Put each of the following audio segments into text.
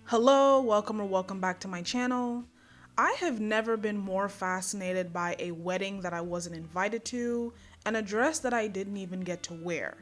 Hello, welcome back to my channel. I have never been more fascinated by a wedding that I wasn't invited to and a dress that I didn't even get to wear.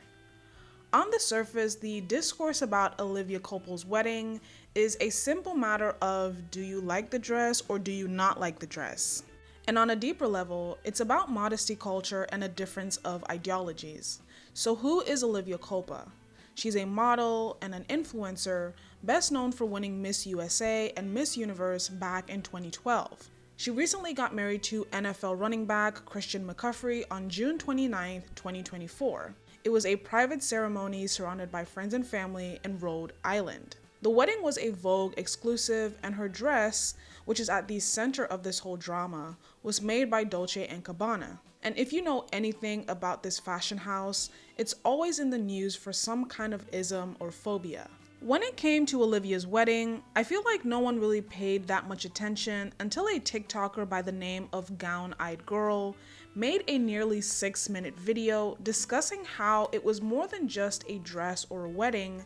On the surface, the discourse about Olivia Culpo's wedding is a simple matter of do you like the dress or do you not like the dress? And on a deeper level, it's about modesty culture and a difference of ideologies. So who is Olivia Culpo? She's a model and an influencer, best known for winning Miss USA and Miss Universe back in 2012. She recently got married to NFL running back Christian McCaffrey on June 29, 2024. It was a private ceremony surrounded by friends and family in Rhode Island. The wedding was a Vogue exclusive, and her dress, which is at the center of this whole drama, was made by Dolce & Gabbana. And if you know anything about this fashion house, it's always in the news for some kind of ism or phobia. When it came to Olivia's wedding, I feel like no one really paid that much attention until a TikToker by the name of Gown-Eyed Girl made a nearly 6-minute video discussing how it was more than just a dress or a wedding,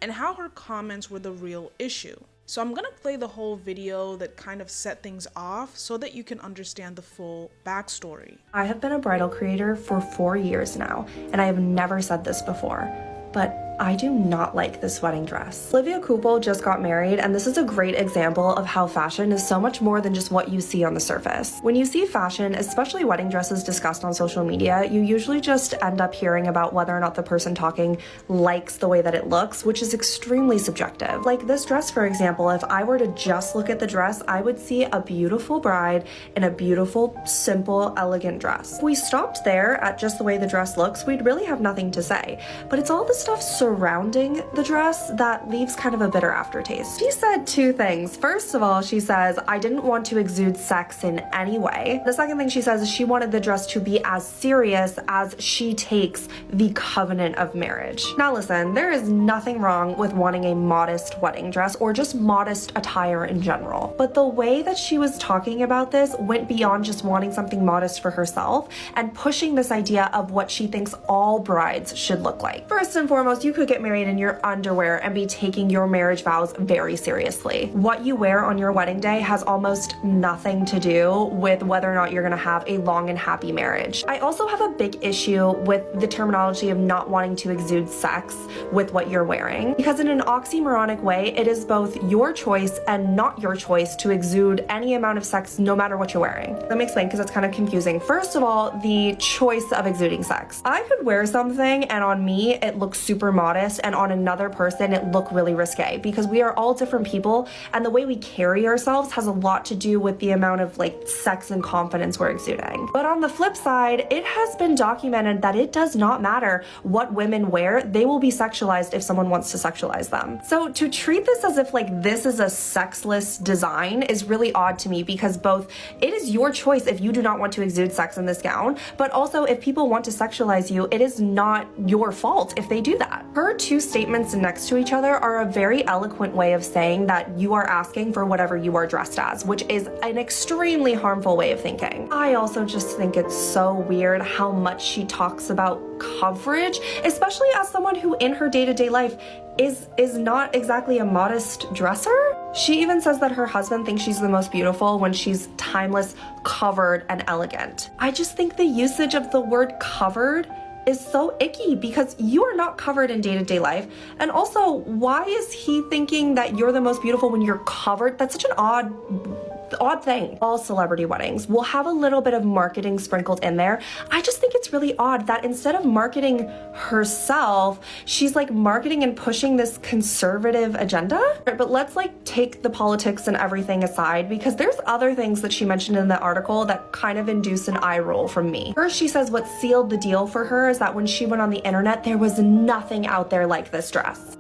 and how her comments were the real issue. So I'm gonna play the whole video that kind of set things off so that you can understand the full backstory. I have been a bridal creator for 4 years now, and I have never said this before, but I do not like this wedding dress. Olivia Culpo just got married, and this is a great example of how fashion is so much more than just what you see on the surface. When you see fashion, especially wedding dresses discussed on social media, you usually just end up hearing about whether or not the person talking likes the way that it looks, which is extremely subjective. Like this dress, for example, if I were to just look at the dress, I would see a beautiful bride in a beautiful, simple, elegant dress. If we stopped there at just the way the dress looks, we'd really have nothing to say. But it's all the stuff surrounding the dress that leaves kind of a bitter aftertaste. She said two things. First of all, she says, I didn't want to exude sex in any way. The second thing she says is she wanted the dress to be as serious as she takes the covenant of marriage. Now listen, there is nothing wrong with wanting a modest wedding dress or just modest attire in general. But the way that she was talking about this went beyond just wanting something modest for herself and pushing this idea of what she thinks all brides should look like. First and foremost, you could get married in your underwear and be taking your marriage vows very seriously. What you wear on your wedding day has almost nothing to do with whether or not you're gonna have a long and happy marriage. I also have a big issue with the terminology of not wanting to exude sex with what you're wearing, because in an oxymoronic way, it is both your choice and not your choice to exude any amount of sex no matter what you're wearing. Let me explain, because it's kind of confusing. First of all, the choice of exuding sex. I could wear something and on me it looks super modest, and on another person it look really risque, because we are all different people and the way we carry ourselves has a lot to do with the amount of sex and confidence we're exuding. But on the flip side, it has been documented that it does not matter what women wear, they will be sexualized if someone wants to sexualize them. So to treat this as if this is a sexless design is really odd to me, because both it is your choice if you do not want to exude sex in this gown, but also if people want to sexualize you, it is not your fault if they do that. Her two statements next to each other are a very eloquent way of saying that you are asking for whatever you are dressed as, which is an extremely harmful way of thinking. I also just think it's so weird how much she talks about coverage, especially as someone who in her day-to-day life is not exactly a modest dresser. She even says that her husband thinks she's the most beautiful when she's timeless, covered, and elegant. I just think the usage of the word covered is so icky, because you are not covered in day-to-day life. And also, why is he thinking that you're the most beautiful when you're covered? That's such an odd thing. All celebrity weddings will have a little bit of marketing sprinkled in there. I just think it's really odd that instead of marketing herself, she's marketing and pushing this conservative agenda. But let's take the politics and everything aside, because there's other things that she mentioned in the article that kind of induce an eye roll from me. First, she says what sealed the deal for her is that when she went on the internet, there was nothing out there like this dress.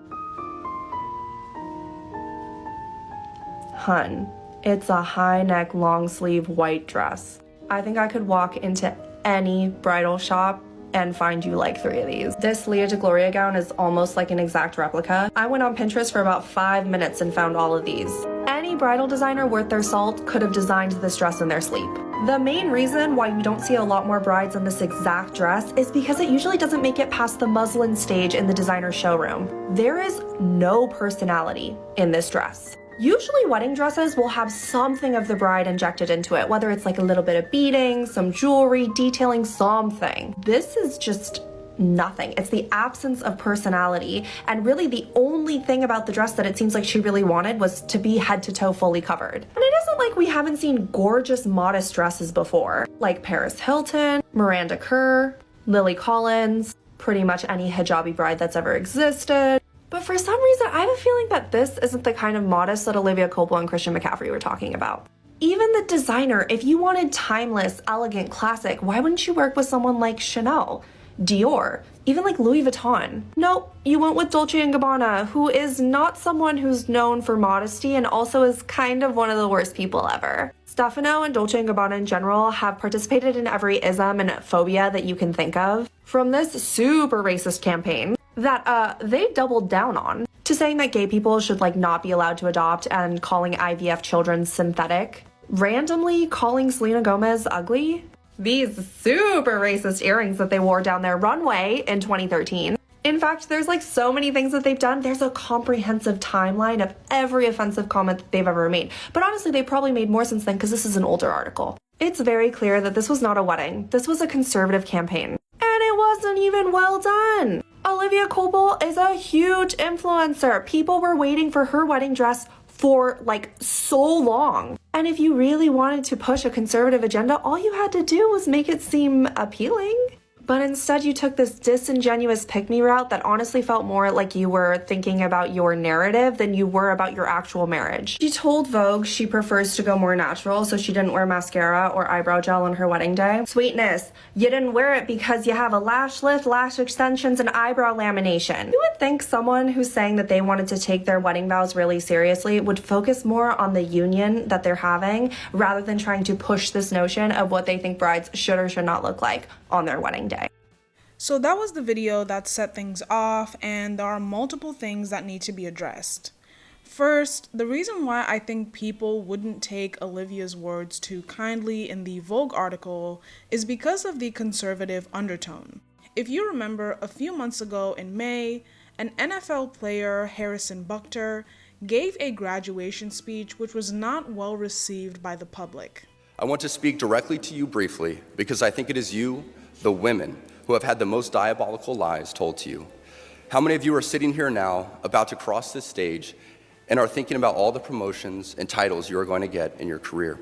Hun, it's a high neck, long sleeve white dress. I think I could walk into any bridal shop and find you 3 of these. This Lea de Gloria gown is almost like an exact replica. I went on Pinterest for about 5 minutes and found all of these. Any bridal designer worth their salt could have designed this dress in their sleep. The main reason why we don't see a lot more brides in this exact dress is because it usually doesn't make it past the muslin stage in the designer showroom. There is no personality in this dress. Usually wedding dresses will have something of the bride injected into it, whether it's like a little bit of beading, some jewelry, detailing something. This is just nothing. It's the absence of personality, and really the only thing about the dress that it seems like she really wanted was to be head to toe fully covered. And it isn't like we haven't seen gorgeous modest dresses before, like Paris Hilton, Miranda Kerr, Lily Collins, pretty much any hijabi bride that's ever existed. But for some reason, I have a feeling that this isn't the kind of modest that Olivia Culpo and Christian McCaffrey were talking about. Even the designer, if you wanted timeless, elegant, classic, why wouldn't you work with someone like Chanel, Dior, even like Louis Vuitton? Nope, you went with Dolce & Gabbana, who is not someone who's known for modesty and also is kind of one of the worst people ever. Stefano and Dolce & Gabbana in general have participated in every ism and phobia that you can think of, from this super racist campaign that they doubled down on, to saying that gay people should like not be allowed to adopt and calling IVF children synthetic, randomly calling Selena Gomez ugly, these super racist earrings that they wore down their runway in 2013. In fact, there's like so many things that they've done. There's a comprehensive timeline of every offensive comment that they've ever made. But honestly, they probably made more since then because this is an older article. It's very clear that this was not a wedding. This was a conservative campaign. And it wasn't even well done. Olivia Culpo is a huge influencer. People were waiting for her wedding dress for like so long. And if you really wanted to push a conservative agenda, all you had to do was make it seem appealing. But instead you took this disingenuous pick-me route that honestly felt more like you were thinking about your narrative than you were about your actual marriage. She told Vogue she prefers to go more natural, so she didn't wear mascara or eyebrow gel on her wedding day. Sweetness, you didn't wear it because you have a lash lift, lash extensions, and eyebrow lamination. You would think someone who's saying that they wanted to take their wedding vows really seriously would focus more on the union that they're having rather than trying to push this notion of what they think brides should or should not look like on their wedding day. So that was the video that set things off, and there are multiple things that need to be addressed. First, the reason why I think people wouldn't take Olivia's words too kindly in the Vogue article is because of the conservative undertone. If you remember, a few months ago in May, an NFL player, Harrison Buchter, gave a graduation speech which was not well received by the public. I want to speak directly to you briefly because I think it is you, the women, who have had the most diabolical lies told to you. How many of you are sitting here now, about to cross this stage, and are thinking about all the promotions and titles you are going to get in your career?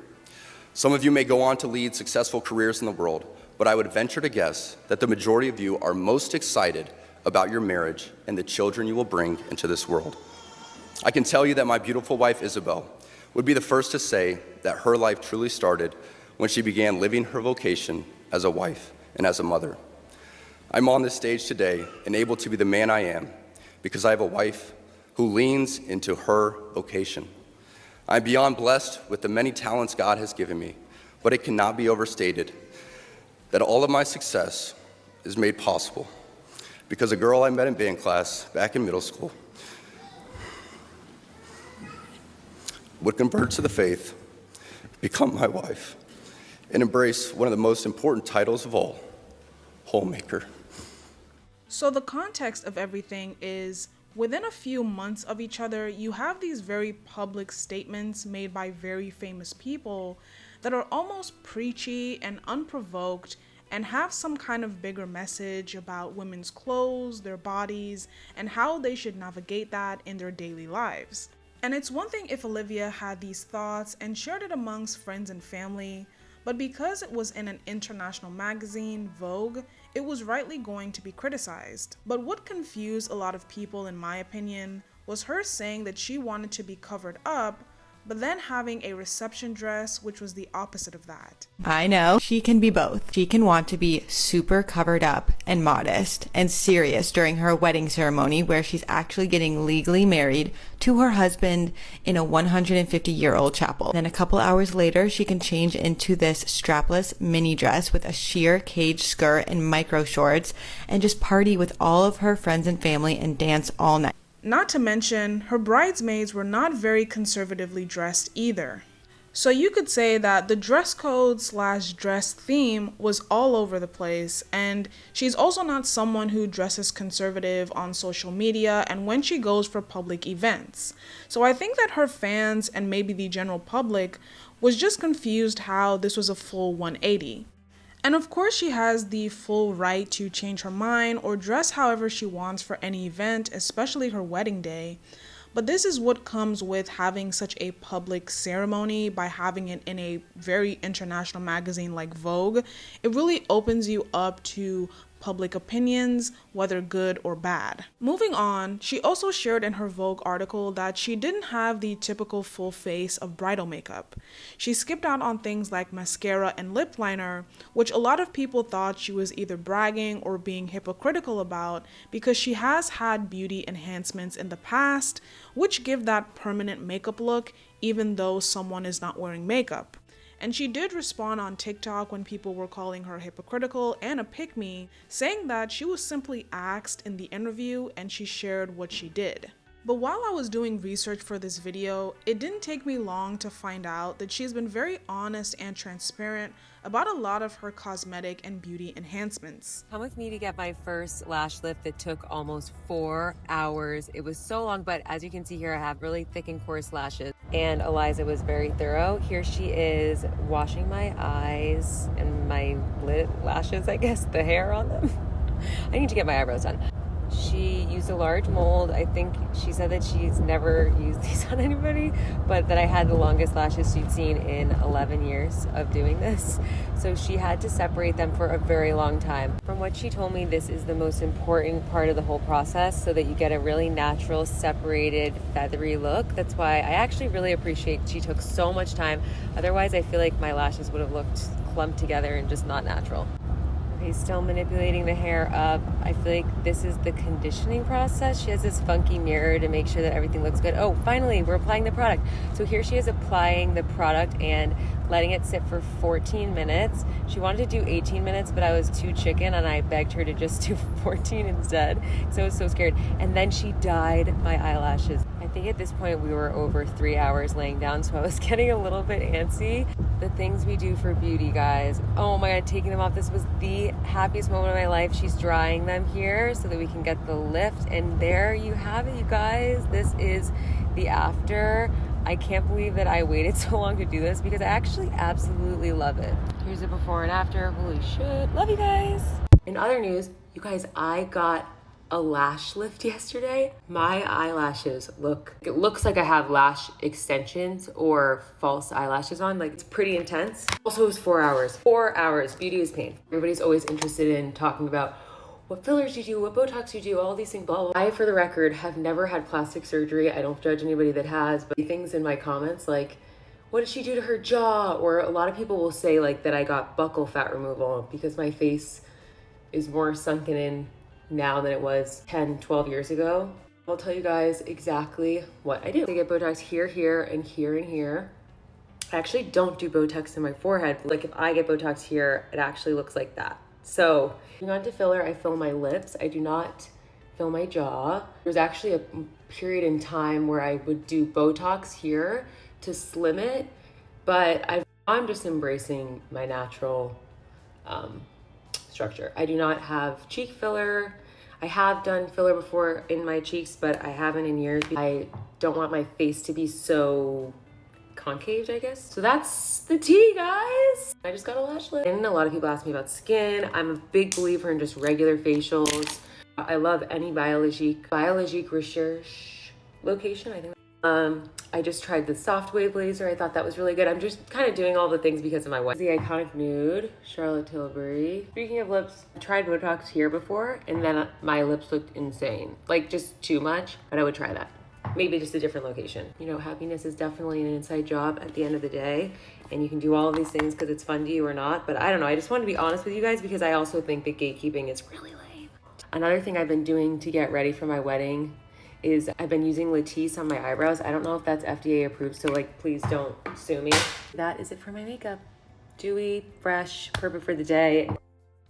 Some of you may go on to lead successful careers in the world, but I would venture to guess that the majority of you are most excited about your marriage and the children you will bring into this world. I can tell you that my beautiful wife, Isabel, would be the first to say that her life truly started when she began living her vocation as a wife and as a mother. I'm on this stage today and able to be the man I am because I have a wife who leans into her vocation. I'm beyond blessed with the many talents God has given me, but it cannot be overstated that all of my success is made possible because a girl I met in band class back in middle school would convert to the faith, become my wife, and embrace one of the most important titles of all, homemaker. So the context of everything is, within a few months of each other, you have these very public statements made by very famous people that are almost preachy and unprovoked and have some kind of bigger message about women's clothes, their bodies, and how they should navigate that in their daily lives. And it's one thing if Olivia had these thoughts and shared it amongst friends and family, but because it was in an international magazine, Vogue, it was rightly going to be criticized. But what confused a lot of people, in my opinion, was her saying that she wanted to be covered up, but then having a reception dress, which was the opposite of that. I know. She can be both. She can want to be super covered up and modest and serious during her wedding ceremony where she's actually getting legally married to her husband in a 150-year-old chapel. Then a couple hours later, she can change into this strapless mini dress with a sheer cage skirt and micro shorts and just party with all of her friends and family and dance all night. Not to mention, her bridesmaids were not very conservatively dressed either. So you could say that the dress code / dress theme was all over the place, and she's also not someone who dresses conservative on social media and when she goes for public events. So I think that her fans and maybe the general public was just confused how this was a full 180. And of course, she has the full right to change her mind or dress however she wants for any event, especially her wedding day. But this is what comes with having such a public ceremony by having it in a very international magazine like Vogue. It really opens you up to public opinions, whether good or bad. Moving on, she also shared in her Vogue article that she didn't have the typical full face of bridal makeup. She skipped out on things like mascara and lip liner, which a lot of people thought she was either bragging or being hypocritical about because she has had beauty enhancements in the past, which give that permanent makeup look even though someone is not wearing makeup. And she did respond on TikTok when people were calling her hypocritical and a pick-me, saying that she was simply asked in the interview and she shared what she did. But while I was doing research for this video, it didn't take me long to find out that she's been very honest and transparent about a lot of her cosmetic and beauty enhancements. Come with me to get my first lash lift that took almost 4 hours. It was so long, but as you can see here, I have really thick and coarse lashes. And Eliza was very thorough. Here she is washing my eyes and my lashes, I guess, the hair on them. I need to get my eyebrows done. She used a large mold. I think she said that she's never used these on anybody, but that I had the longest lashes she'd seen in 11 years of doing this. So she had to separate them for a very long time. From what she told me, this is the most important part of the whole process so that you get a really natural, separated, feathery look. That's why I actually really appreciate she took so much time. Otherwise, I feel like my lashes would have looked clumped together and just not natural. He's still manipulating the hair up. I feel like this is the conditioning process. She has this funky mirror to make sure that everything looks good. Oh, finally, we're applying the product. So here she is applying the product and letting it sit for 14 minutes. She wanted to do 18 minutes, but I was too chicken and I begged her to just do 14 instead. So I was so scared. And then she dyed my eyelashes. I think at this point we were over 3 hours laying down, so I was getting a little bit antsy. The things we do for beauty, guys. Oh my God, taking them off. This was the happiest moment of my life. She's drying them here so that we can get the lift. And there you have it, you guys. This is the after. I can't believe that I waited so long to do this because I actually absolutely love it. Here's the before and after. Holy shit. Love you guys. In other news, you guys, I got a lash lift yesterday. My eyelashes it looks like I have lash extensions or false eyelashes on. Like, it's pretty intense. Also, it was 4 hours. 4 hours. Beauty is pain. Everybody's always interested in talking about what fillers you do, what Botox you do, all these things, blah, blah, blah. I, for the record, have never had plastic surgery. I don't judge anybody that has, but things in my comments like, what did she do to her jaw? Or a lot of people will say like that I got buccal fat removal because my face is more sunken in now than it was 10, 12 years ago. I'll tell you guys exactly what I do. I get Botox here, here, and here, and here. I actually don't do Botox in my forehead. Like, if I get Botox here, it actually looks like that. So, moving on to filler, I fill my lips. I do not fill my jaw. There's actually a period in time where I would do Botox here to slim it, but I'm just embracing my natural structure. I do not have cheek filler. I have done filler before in my cheeks, but I haven't in years. I don't want my face to be so concave, I guess. So that's the tea, guys. I just got a lash lift. And a lot of people ask me about skin. I'm a big believer in just regular facials. I love any Biologique Recherche location, I think. I just tried the soft wave laser. I thought that was really good. I'm just kind of doing all the things because of my wife. The iconic nude, Charlotte Tilbury. Speaking of lips, I tried Botox here before and then my lips looked insane. Like, just too much, but I would try that. Maybe just a different location. You know, happiness is definitely an inside job at the end of the day, and you can do all of these things because it's fun to you or not, but I don't know. I just want to be honest with you guys because I also think that gatekeeping is really lame. Another thing I've been doing to get ready for my wedding is I've been using Latisse on my eyebrows. I don't know if that's FDA approved, so like, please don't sue me. That is it for my makeup. Dewy, fresh, perfect for the day.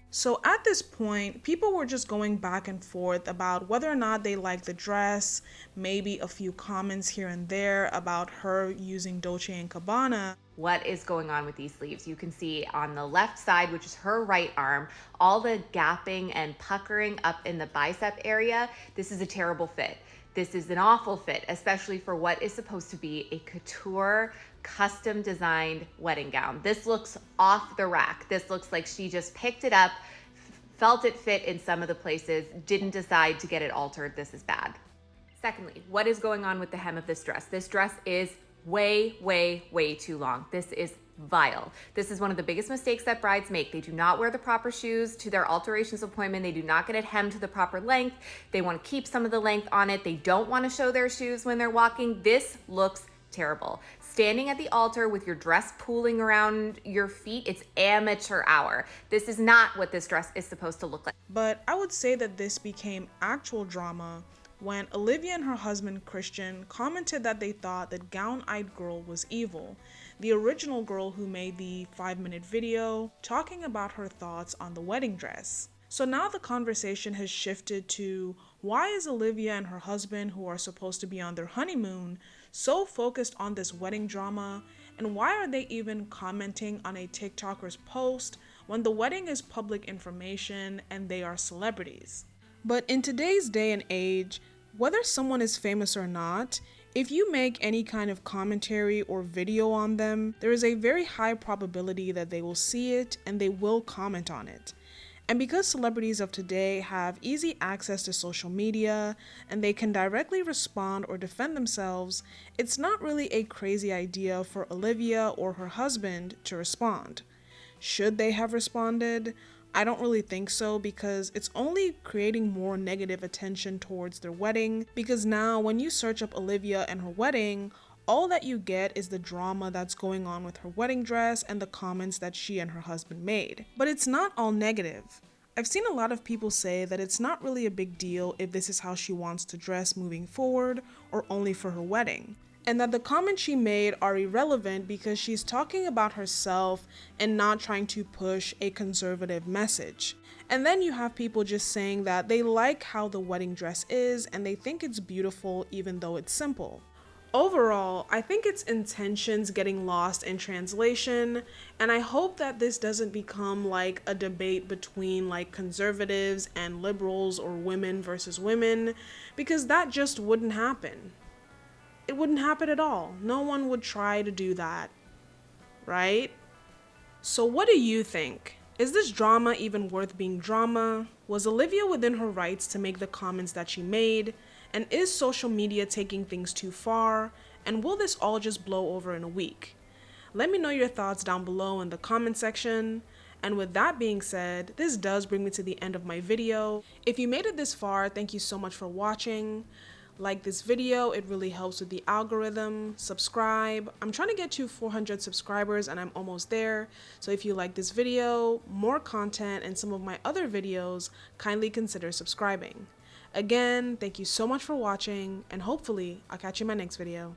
So at this point, people were just going back and forth about whether or not they liked the dress, maybe a few comments here and there about her using Dolce & Gabbana. what is going on with these sleeves. You can see on the left side, which is her right arm, all the gapping and puckering up in the bicep area. This is a terrible fit. This is an awful fit, especially for what is supposed to be a couture, custom designed wedding gown. This looks off the rack. This looks like she just picked it up, felt it fit in some of the places, didn't decide to get it altered. This is bad. Secondly, what is going on with the hem of this dress? This dress is way, way, way too long. This is vile. This is one of the biggest mistakes that brides make. They do not wear the proper shoes to their alterations appointment. They do not get it hemmed to the proper length. They want to keep some of the length on it. They don't want to show their shoes when they're walking. This looks terrible. Standing at the altar with your dress pooling around your feet, it's amateur hour. This is not what this dress is supposed to look like. But I would say that this became actual drama when Olivia and her husband Christian commented that they thought that Gown-Eyed Girl was evil, the original girl who made the 5-minute video talking about her thoughts on the wedding dress. So now the conversation has shifted to, why is Olivia and her husband, who are supposed to be on their honeymoon, so focused on this wedding drama, and why are they even commenting on a TikToker's post when the wedding is public information and they are celebrities? But in today's day and age, whether someone is famous or not, if you make any kind of commentary or video on them, there is a very high probability that they will see it and they will comment on it. And because celebrities of today have easy access to social media and they can directly respond or defend themselves, it's not really a crazy idea for Olivia or her husband to respond. Should they have responded? I don't really think so, because it's only creating more negative attention towards their wedding, because now when you search up Olivia and her wedding, all that you get is the drama that's going on with her wedding dress and the comments that she and her husband made. But it's not all negative. I've seen a lot of people say that it's not really a big deal if this is how she wants to dress moving forward or only for her wedding, and that the comments she made are irrelevant because she's talking about herself and not trying to push a conservative message. And then you have people just saying that they like how the wedding dress is and they think it's beautiful even though it's simple. Overall, I think its intentions getting lost in translation, and I hope that this doesn't become like a debate between like conservatives and liberals or women versus women, because that just wouldn't happen. It wouldn't happen at all. No one would try to do that, right? So what do you think? Is this drama even worth being drama? Was Olivia within her rights to make the comments that she made? And is social media taking things too far? And will this all just blow over in a week? Let me know your thoughts down below in the comment section. And with that being said, this does bring me to the end of my video. If you made it this far, thank you so much for watching. Like this video, it really helps with the algorithm. Subscribe. I'm trying to get to 400 subscribers and I'm almost there. So if you like this video, more content, and some of my other videos, kindly consider subscribing. Again, thank you so much for watching, and hopefully I'll catch you in my next video.